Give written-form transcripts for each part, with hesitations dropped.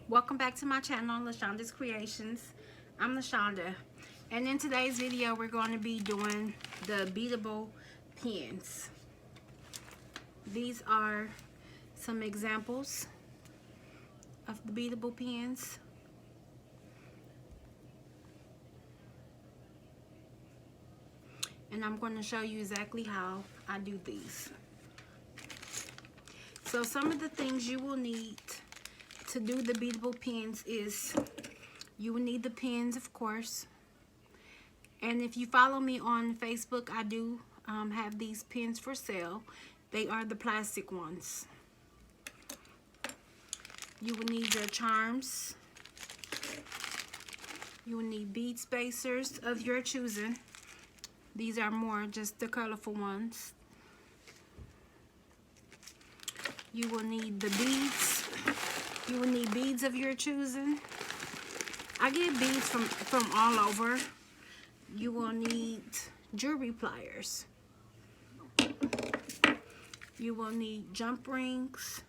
Welcome back to my channel, LaShonda's Creations. I'm LaShonda, and in today's video we're going to be doing the beadable pins. These are some examples of the beadable pins. And I'm going to show you exactly how I do these. So some of the things you will need to do the beadable pins is you will need the pins, of course. And if you follow me on Facebook, I do have these pins for sale. They are the plastic ones. You will need your charms. You will need bead spacers of your choosing. These are more just the colorful ones. You will need the beads. You will need beads of your choosing. I get beads from all over. You will need jewelry pliers. You will need jump rings.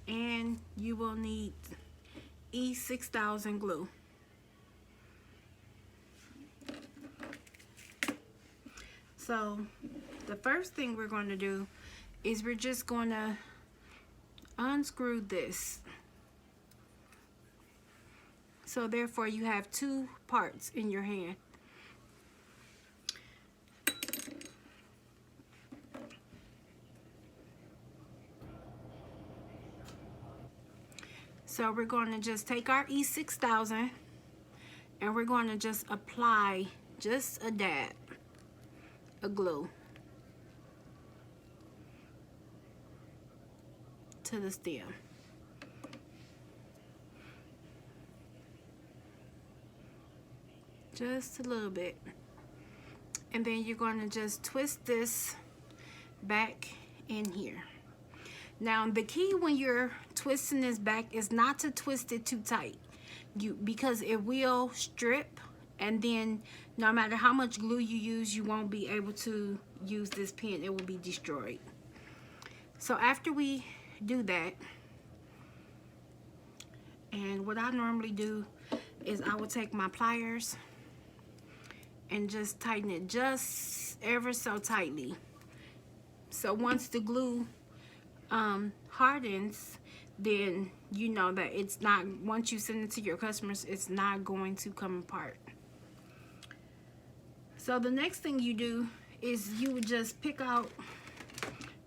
And you will need E6000 glue. So the first thing we're going to do is we're just going to unscrew this. So therefore you have two parts in your hand. So we're going to just take our E6000 and we're going to just apply just a dab of glue to the stem. Just a little bit. And then you're going to just twist this back in here. Now the key when you're twisting this back is not to twist it too tight, because it will strip, and then no matter how much glue you use, you won't be able to use this pin. It will be destroyed. So after we do that, and what I normally do is I will take my pliers and just tighten it just ever so tightly. So once the glue hardens, then you know that it's not, once you send it to your customers, it's not going to come apart. So the next thing you do is you would just pick out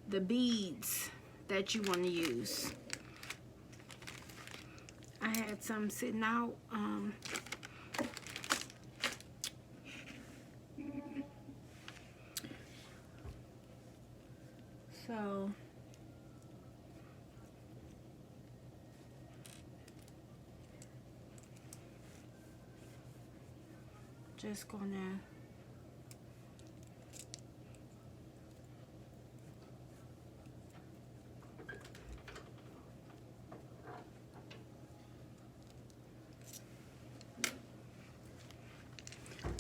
the beads that you want to use. I had some sitting out. So just gonna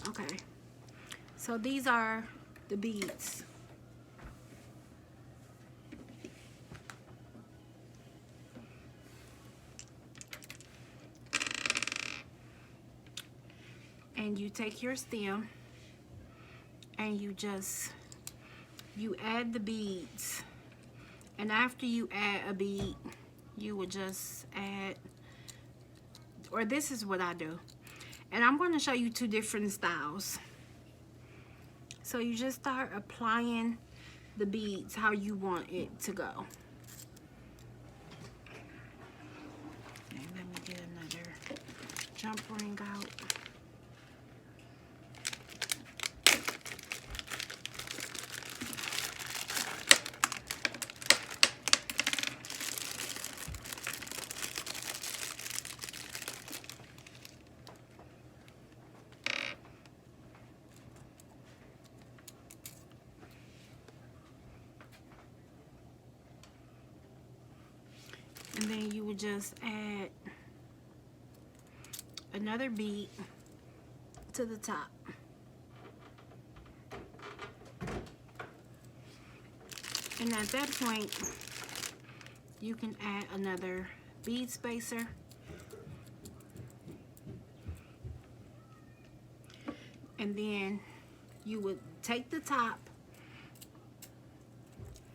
okay, so these are the beads. And you take your stem and you add the beads, and after you add a bead, you will just add, or this is what I do, and I'm going to show you two different styles. So you just start applying the beads how you want it to go. And let me get another jump ring out. And then you would just add another bead to the top. And at that point, you can add another bead spacer. And then you would take the top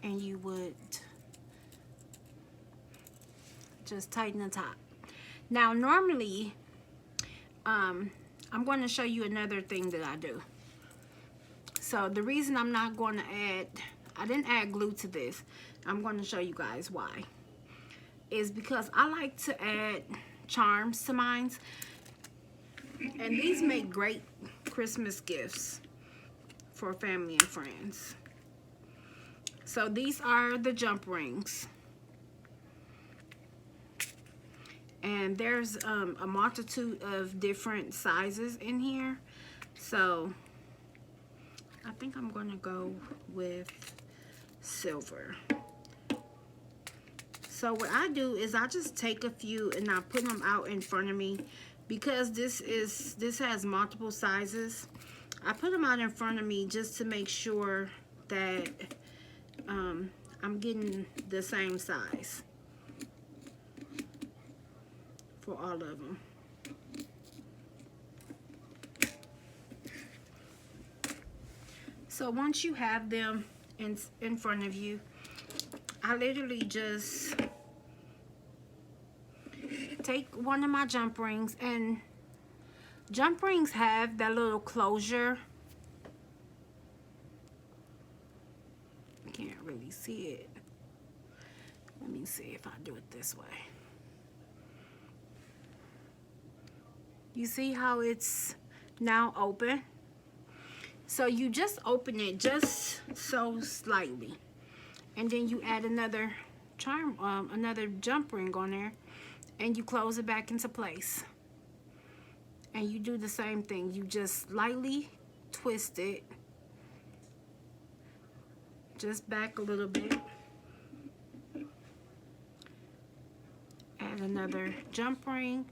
and you would just tighten the top. Now normally, I'm going to show you another thing that I do. So the reason I'm not going to add, I didn't add glue to this, I'm going to show you guys why, is because I like to add charms to mine, and these make great Christmas gifts for family and friends. So these are the jump rings, and there's a multitude of different sizes in here. So I think I'm gonna go with silver. So what I do is I just take a few and I put them out in front of me, because this has multiple sizes. I put them out in front of me just to make sure that I'm getting the same size for all of them. So once you have them in front of you, I literally just take one of my jump rings, and jump rings have that little closure. Can't really see it. Let me see if I do it this way. You see how it's now open? So you just open it just so slightly, and then you add another charm, another jump ring on there, and you close it back into place. And you do the same thing. You just lightly twist it, just back a little bit. Add another jump ring,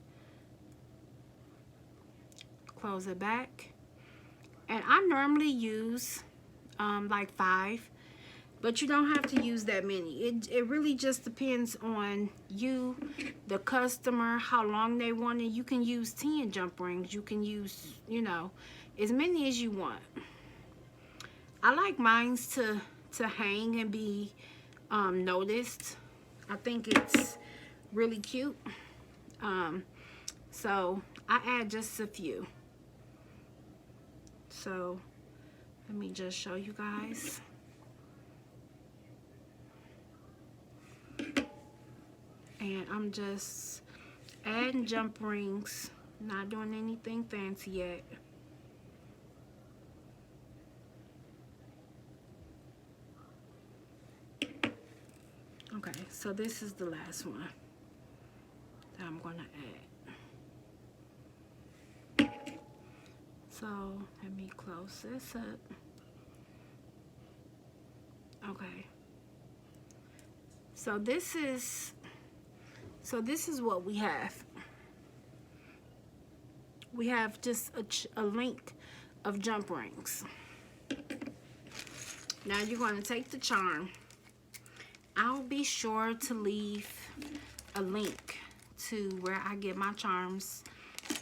close it back. And I normally use like 5, but you don't have to use that many. It really just depends on you, the customer, how long they want it. You can use 10 jump rings. You can use, you know, as many as you want. I like mine to hang and be noticed. I think it's really cute. So I add just a few. So let me just show you guys. And I'm just adding jump rings, not doing anything fancy yet. Okay, so this is the last one that I'm gonna add. So let me close this up. Okay. So this is what we have. We have just a link of jump rings. Now you're going to take the charm. I'll be sure to leave a link to where I get my charms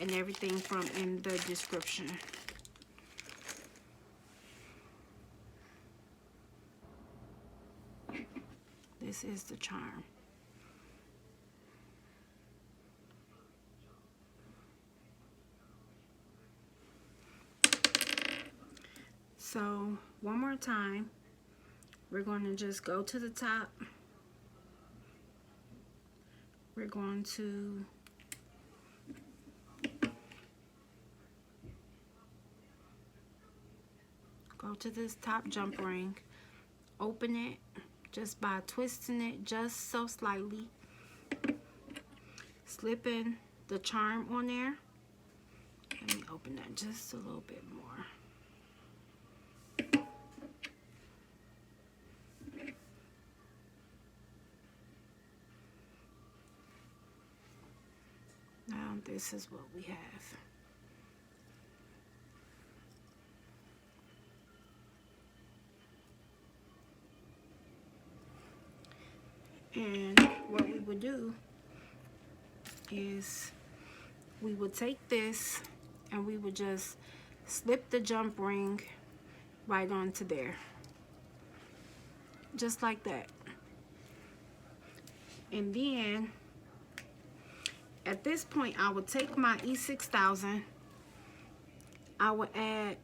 and everything from in the description. This is the charm. So one more time, we're going to just go to the top. We're going to go to this top jump ring, open it just by twisting it just so slightly, slip in the charm on there. Let me open that just a little bit more. Now this is what we have. And would do is we would take this and we would just slip the jump ring right onto there, just like that. And then at this point I would take my E6000, I would add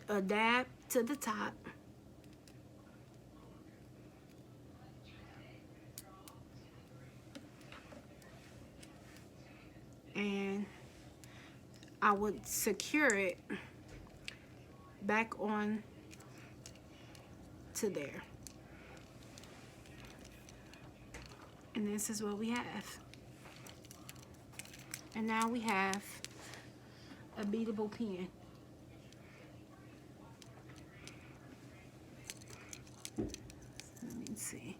a dab to the top, and I would secure it back on to there. And this is what we have. And now we have a beadable pen. Let me see.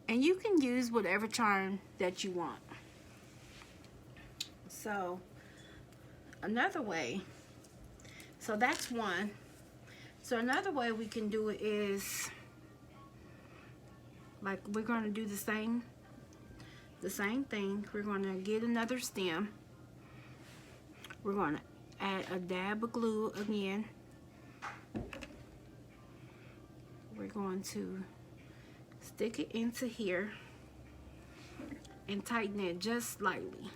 And you can use whatever charm that you want. So another way, so that's one. So another way we can do it is, like, we're going to do the same thing. We're going to get another stem. We're going to add a dab of glue again. We're going to stick it into here and tighten it just slightly.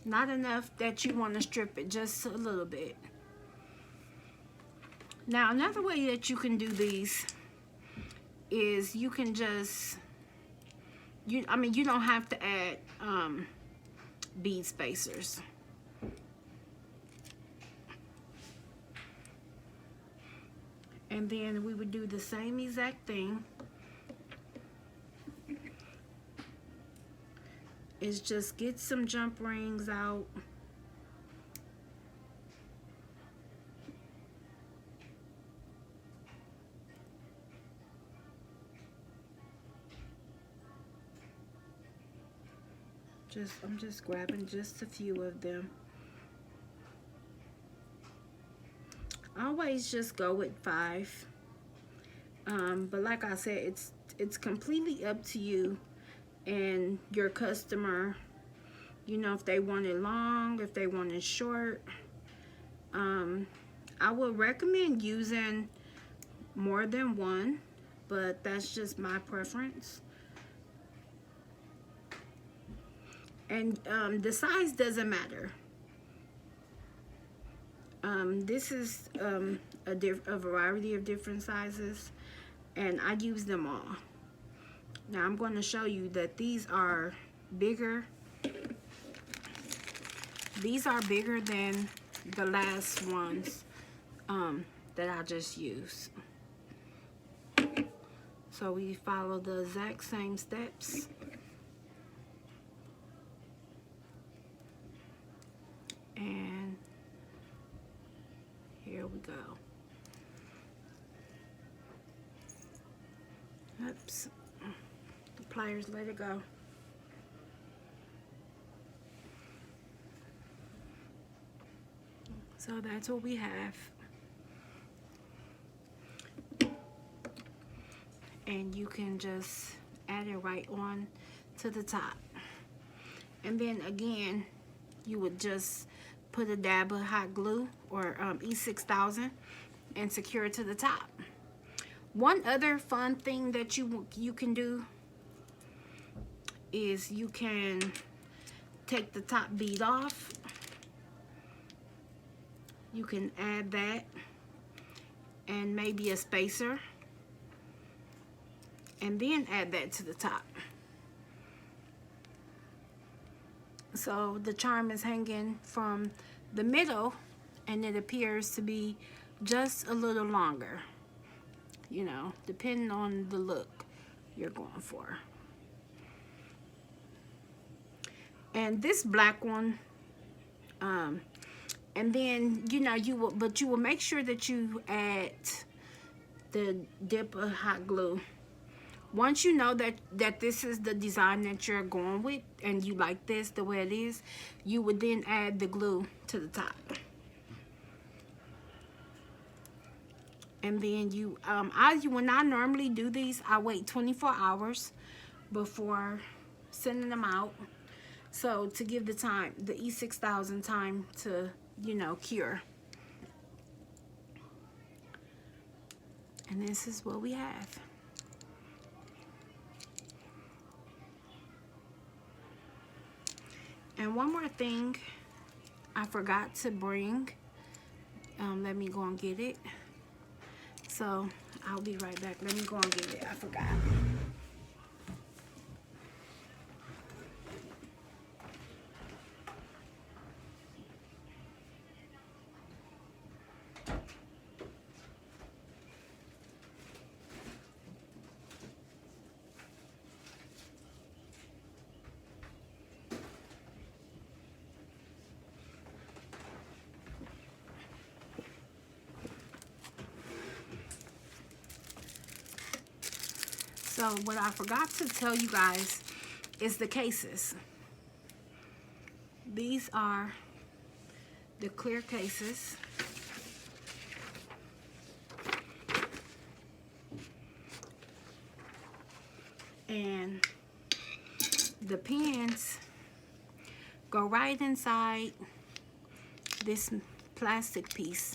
Not enough that you want to strip it, just a little bit. Now another way that you can do these is you can just, you don't have to add bead spacers. And then we would do the same exact thing. Is just get some jump rings out. I'm just grabbing just a few of them. Always just go with 5. But like I said, it's completely up to you and your customer, you know, if they want it long, if they want it short. I would recommend using more than one, but that's just my preference. And the size doesn't matter. This is a variety of different sizes, and I use them all. Now I'm going to show you that these are bigger. These are bigger than the last ones that I just used. So we follow the exact same steps. And here we go. Oops. The pliers let it go. So that's what we have. And you can just add it right on to the top. And then again, you would just put a dab of hot glue or E6000 and secure it to the top. One other fun thing that you can do is you can take the top bead off. You can add that and maybe a spacer, and then add that to the top. So the charm is hanging from the middle, and it appears to be just a little longer, you know, depending on the look you're going for. And this black one, and then, you know, you will make sure that you add the dip of hot glue. Once you know that this is the design that you're going with and you like this the way it is, you would then add the glue to the top. And then you, when I normally do these, I wait 24 hours before sending them out. So to give the time, the E6000 time to, you know, cure. And this is what we have. And one more thing I forgot to bring. Let me go and get it. So I'll be right back. Let me go and get it. I forgot. So what I forgot to tell you guys is the cases. These are the clear cases. And the pins go right inside this plastic piece.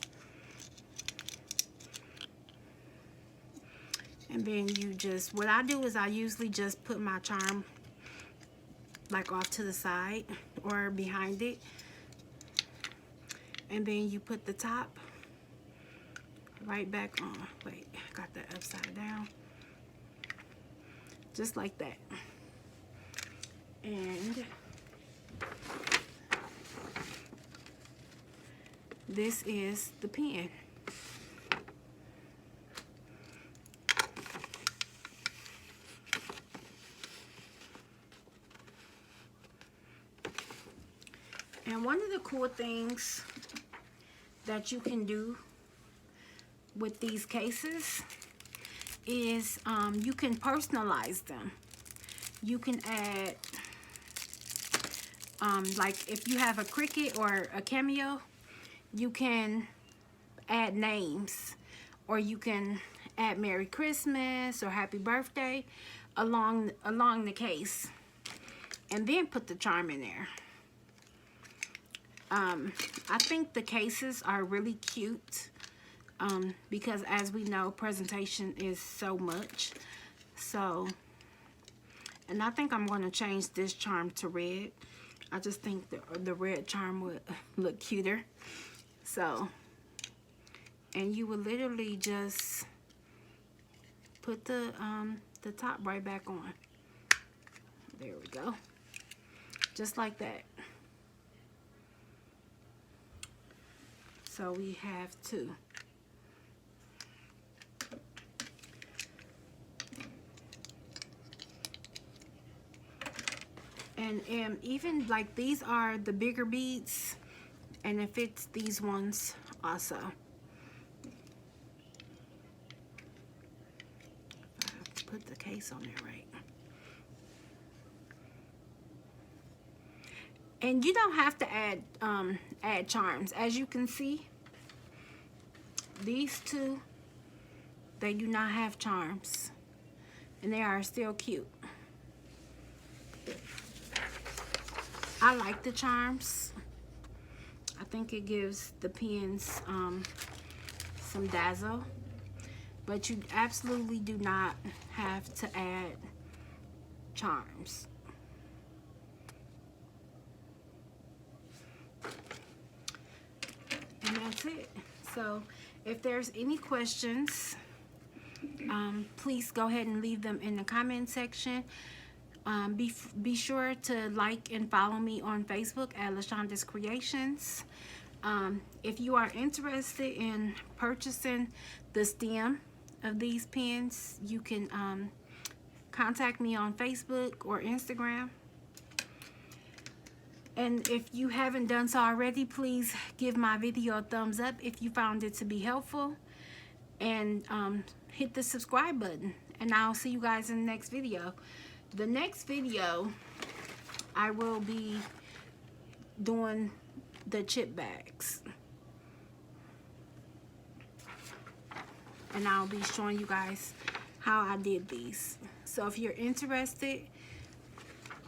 And then you just, what I do is I usually just put my charm like off to the side or behind it. And then you put the top right back on. Wait, I got that upside down. Just like that. And this is the pin. And one of the cool things that you can do with these cases is you can personalize them. You can add, like if you have a Cricut or a Cameo, you can add names, or you can add Merry Christmas or Happy Birthday along the case, and then put the charm in there. I think the cases are really cute because, as we know, presentation is so much. So, and I think I'm going to change this charm to red. I just think the red charm would look cuter. So, and you would literally just put the top right back on. There we go. Just like that. So we have two. And even like these are the bigger beads, and it fits these ones also. I have to put the case on there right. And you don't have to add charms. As you can see, these two, they do not have charms, and they are still cute. I like the charms. I think it gives the pins some dazzle, but you absolutely do not have to add charms. And that's it. So if there's any questions, please go ahead and leave them in the comment section. Be sure to like and follow me on Facebook at LaShonda's Creations. If you are interested in purchasing the stem of these pins, you can contact me on Facebook or Instagram. And if you haven't done so already, please give my video a thumbs up if you found it to be helpful. And hit the subscribe button. And I'll see you guys in the next video. The next video, I will be doing the chip bags. and I'll be showing you guys how I did these. So if you're interested,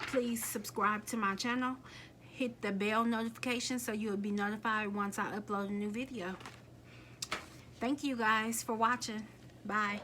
please subscribe to my channel. Hit the bell notification so you'll be notified once I upload a new video. Thank you guys for watching. Bye.